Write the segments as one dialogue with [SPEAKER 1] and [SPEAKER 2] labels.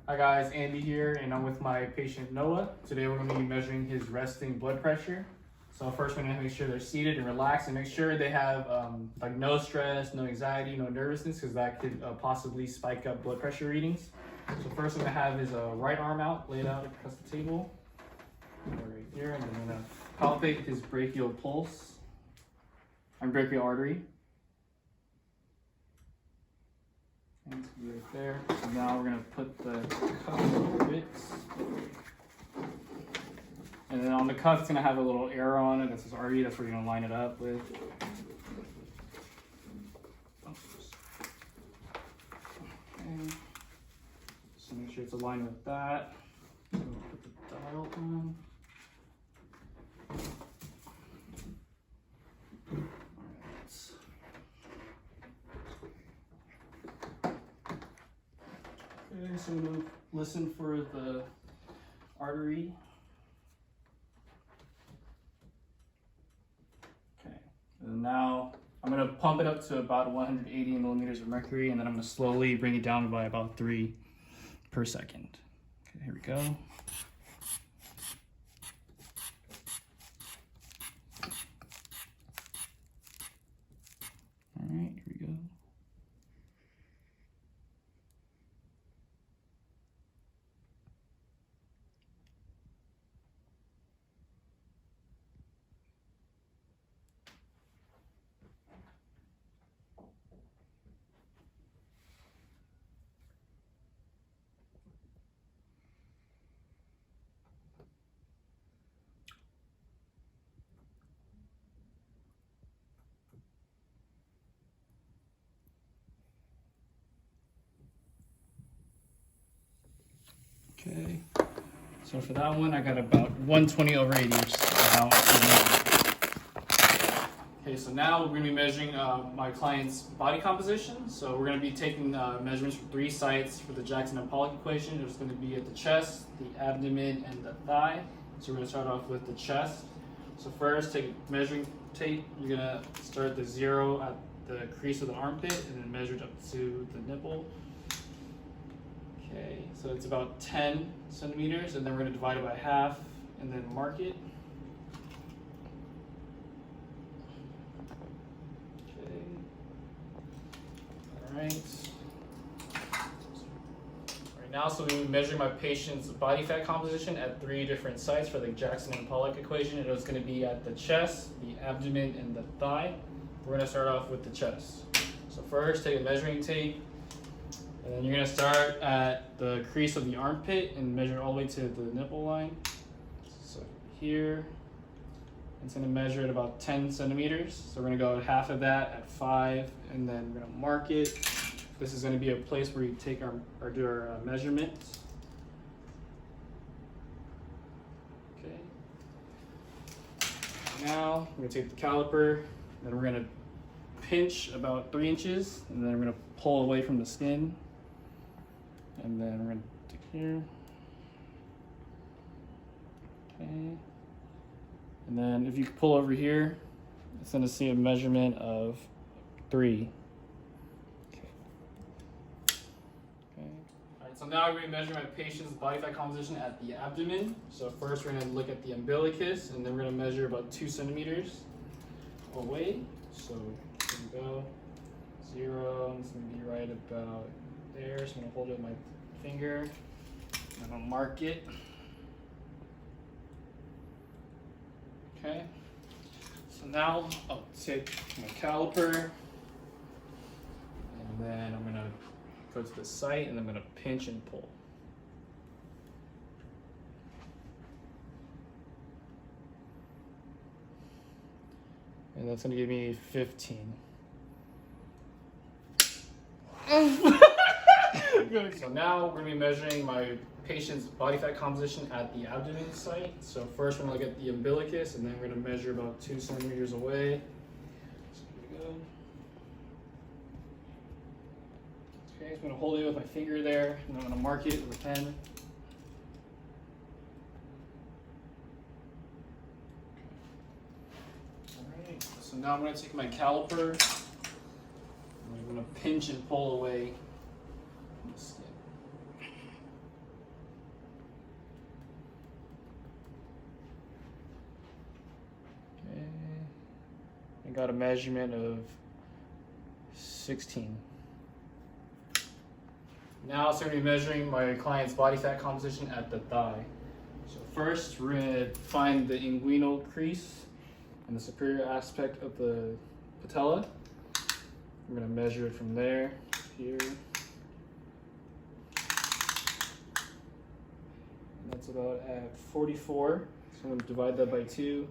[SPEAKER 1] Hi guys, Andy here, and I'm with my patient Noah. Today we're going to be measuring his resting blood pressure. So first we're going to make sure they're seated and relaxed, and make sure they have like no stress, no anxiety, no nervousness, because that could possibly spike up blood pressure readings. So first I'm going to have his right arm out, laid out across the table, right here, and then I'm going to palpate his brachial pulse, and brachial artery. And it's right there. So now we're gonna put the cuff over it. And then on the cuff, it's gonna have a little arrow on it that says artery. That's where you're gonna line it up with. Okay. So make sure it's aligned with that. So we'll put the dial on. Okay, so I'm going to listen for the artery. Okay, and now I'm going to pump it up to about 180 millimeters of mercury, and then I'm going to slowly bring it down by about 3 per second. Okay, here we go. All right, here we go. Okay, so for that one, I got about 120 over 80, which is about. Okay, so now we're going to be measuring my client's body composition. So we're going to be taking measurements from 3 sites for the Jackson and Pollock equation. It's going to be at the chest, the abdomen, and the thigh. So we're going to start off with the chest. So first, take a measuring tape. You're going to start the 0 at the crease of the armpit and then measure it up to the nipple. Okay, so it's about 10 centimeters, and then we're going to divide it by half and then mark it. Okay. All right. Right now, so we're measuring my patient's body fat composition at 3 different sites for the Jackson and Pollock equation. It was going to be at the chest, the abdomen, and the thigh. We're going to start off with the chest. So first, take a measuring tape. And then you're going to start at the crease of the armpit and measure all the way to the nipple line. So here, it's going to measure at about 10 centimeters. So we're going to go at half of that at 5, and then we're going to mark it. This is going to be a place where we take our do our measurements. Okay. Now we're going to take the caliper, and we're going to pinch about 3 inches, and then we're going to pull away from the skin. And then we're going to take here. Okay. And then if you pull over here, it's going to see a measurement of 3. Okay. Okay. All right, so now we're going to measure my patient's body fat composition at the abdomen. So first we're going to look at the umbilicus, and then we're going to measure about 2 centimeters away. So here we go. 0, and it's going to be right about there. So I'm going to hold it with my finger, and I'm going to mark it. Okay. So now I'll take my caliper, and then I'm going to go to the site, and I'm going to pinch and pull. And that's going to give me 15. So now we're going to be measuring my patient's body fat composition at the abdomen site. So first we're going to look at the umbilicus, and then we're going to measure about 2 centimeters away. So here we go. Okay, so I'm going to hold it with my finger there, and I'm going to mark it with a pen. Alright, so now I'm going to take my caliper, and I'm going to pinch and pull away from the skin. got a measurement of 16. Now, so we're going to be measuring my client's body fat composition at the thigh. So first, we're going to find the inguinal crease and the superior aspect of the patella. I'm going to measure it from there, here. And that's about at 44. So I'm going to divide that by 2.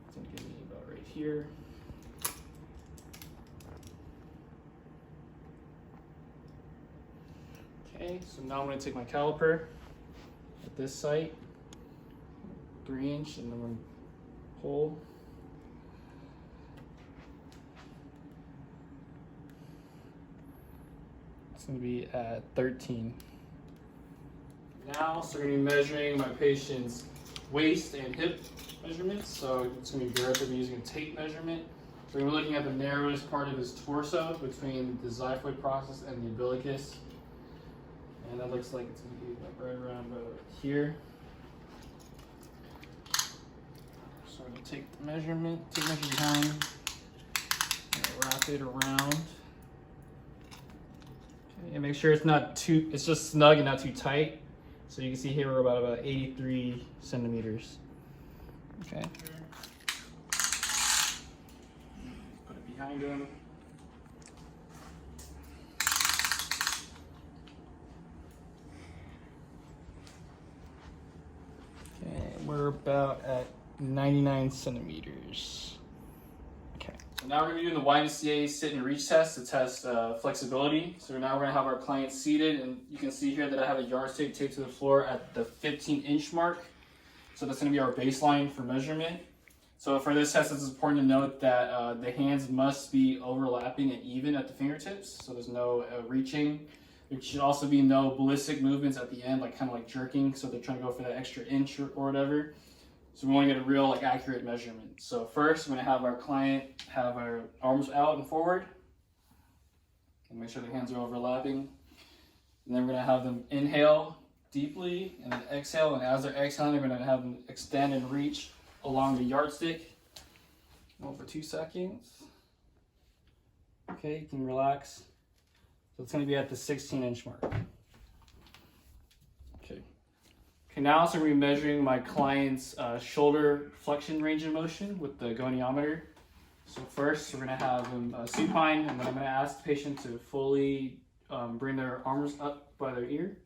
[SPEAKER 1] It's going to give me about right here. Okay, so now I'm going to take my caliper at this site, 3-inch, and then I'm going to pull. It's going to be at 13. Now, so we're going to be measuring my patient's waist and hip measurements. So it's going to be directly using a tape measurement. So we're looking at the narrowest part of his torso between the xiphoid process and the umbilicus. And that looks like it's going to be like right around about here. So I'm going to take the measurement, take measure behind, and wrap it around. Okay, and make sure it's not too, it's just snug and not too tight. So you can see here we're about 83 centimeters. Okay. Put it behind him. Okay, we're about at 99 centimeters. Okay. So now we're going to be doing the YMCA sit and reach test to test flexibility. So now we're going to have our client seated, and you can see here that I have a yardstick taped to the floor at the 15-inch mark. So that's going to be our baseline for measurement. So for this test, it's important to note that the hands must be overlapping and even at the fingertips. So there's no reaching. There should also be no ballistic movements at the end, like kind of like jerking. So they're trying to go for that extra inch or whatever. So we want to get a real like accurate measurement. So first, we're going to have our client have our arms out and forward, and make sure the hands are overlapping. And then we're going to have them inhale deeply and then exhale. And as they're exhaling, we're going to have them extend and reach along the yardstick. Hold for 2 seconds. Okay, you can relax. So it's going to be at the 16-inch mark. Okay, now so we're going to be measuring my client's shoulder flexion range of motion with the goniometer. So first, we're going to have them supine, and then I'm going to ask the patient to fully bring their arms up by their ear.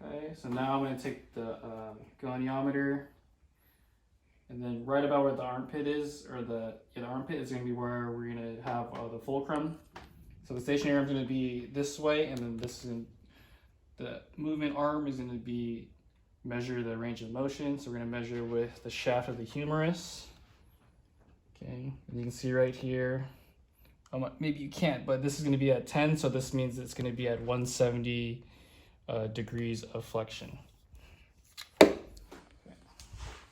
[SPEAKER 1] Okay, so now I'm going to take the goniometer, and then right about where the armpit is, or the armpit is going to be where we're going to have the fulcrum. So the stationary arm is going to be this way, and then this is the movement arm is going to be measure the range of motion. So we're going to measure with the shaft of the humerus. Okay, and you can see right here, maybe you can't, but this is going to be at 10, so this means it's going to be at 170 degrees of flexion. Okay.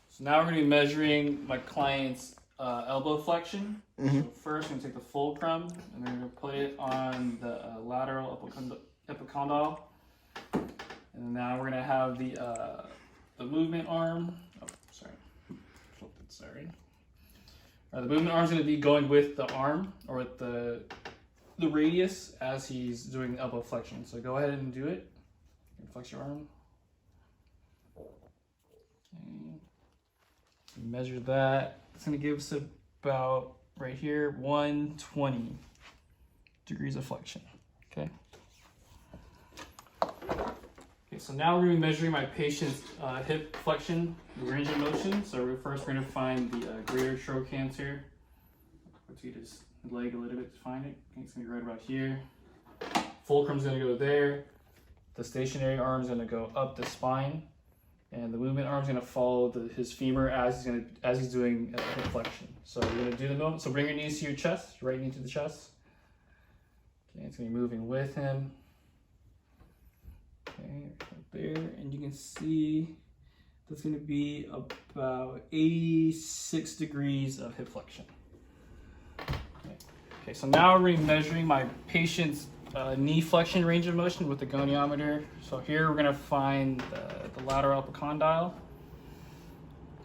[SPEAKER 1] So now we're going to be measuring my client's elbow flexion. So first, we're going to take the fulcrum, and we're going to put it on the lateral epicondyle. And now we're going to have the movement arm. Oh, sorry. Flipped it, sorry. The movement arm is going to be going with the arm, or with the radius as he's doing the elbow flexion. So go ahead and do it. Flex your arm. Okay. Measure that. It's going to give us about right here 120 degrees of flexion. Okay. Okay, so now we're going to be measuring my patient's hip flexion range of motion. So we're going to find the greater trochanter. Rotate his leg a little bit to find it. Okay, it's going to be right about here. Fulcrum's going to go there. The stationary arm is going to go up the spine, and the movement arm is going to follow his femur as he's doing hip flexion. So you're going to do the movement. So bring your knees to your chest, right knee to the chest. Okay, it's going to be moving with him. Okay, right there, and you can see that's going to be about 86 degrees of hip flexion. Okay, so now we're measuring my patient's knee flexion range of motion with the goniometer. So here we're going to find the lateral epicondyle.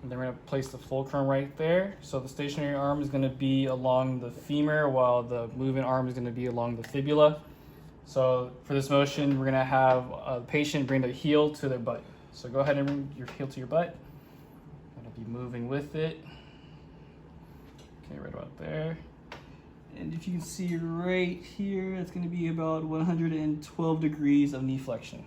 [SPEAKER 1] And then we're gonna place the fulcrum right there. So the stationary arm is gonna be along the femur while the moving arm is gonna be along the fibula. So for this motion, we're gonna have a patient bring their heel to their butt. So go ahead and bring your heel to your butt. Gonna be moving with it. Okay, right about there. And if you can see right here, it's gonna be about 112 degrees of knee flexion.